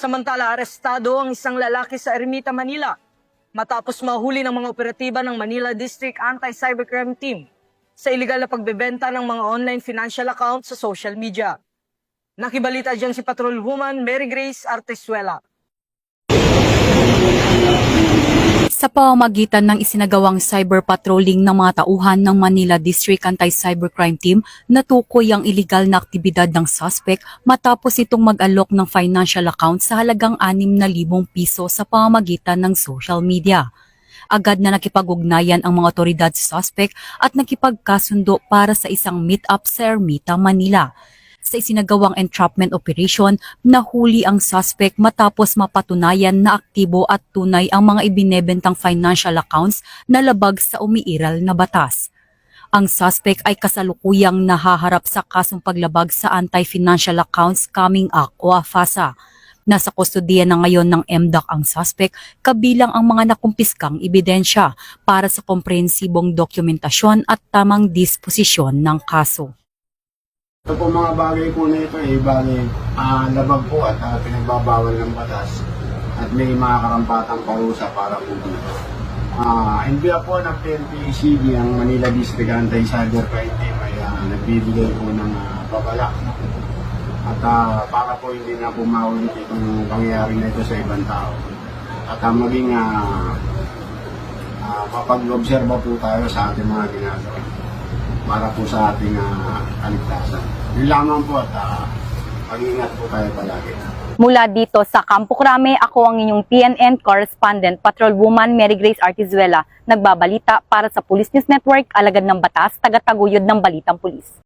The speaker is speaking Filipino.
Samantala, arestado ang isang lalaki sa Ermita, Manila matapos mahuli ng mga operatiba ng Manila District Anti-Cybercrime Team sa iligal na pagbebenta ng mga online financial accounts sa social media. Nakibalita dyan si Patrolwoman Mary Grace Artesuela. Sa pamamagitan ng isinagawang cyber patrolling ng mga tauhan ng Manila District Anti-Cybercrime Team, natukoy ang iligal na aktibidad ng suspect matapos itong mag-alok ng financial account sa halagang 6,000 piso sa pamamagitan ng social media. Agad na nakipag-ugnayan ang mga otoridad sa suspect at nakipagkasundo para sa isang meet-up sa Ermita, Manila. Sa isinagawang entrapment operation, nahuli ang suspect matapos mapatunayan na aktibo at tunay ang mga ibinebentang financial accounts na labag sa umiiral na batas. Ang suspect ay kasalukuyang nahaharap sa kasong paglabag sa Anti-Financial Accounts Coming Act o AFASA. Nasa kustodiya na ngayon ng MDAC ang suspect, kabilang ang mga nakumpiskang ebidensya para sa komprehensibong dokumentasyon at tamang disposisyon ng kaso. Ito po mga bagay po na ito bagay labag po at pinagbabawal ng batas at may mga karampatang parusa para po dito. NBI po ng PNP-ECB, ang Manila District Anti-Cybercrime Team ay nagbibigay po ng babala. At para po hindi na po maulit itong pangyayari na ito sa ibang tao. At maging mapag-obserba po tayo sa ating mga ginagawa para po sa ating kaligtasan. Yun lamang po at mag-ingat po tayo palagi. Mula dito sa Campo Crame, ako ang inyong PNN correspondent, Patrolwoman Mary Grace Artesuela, nagbabalita para sa Police News Network, alagad ng batas, tagataguyod ng Balitang Pulis.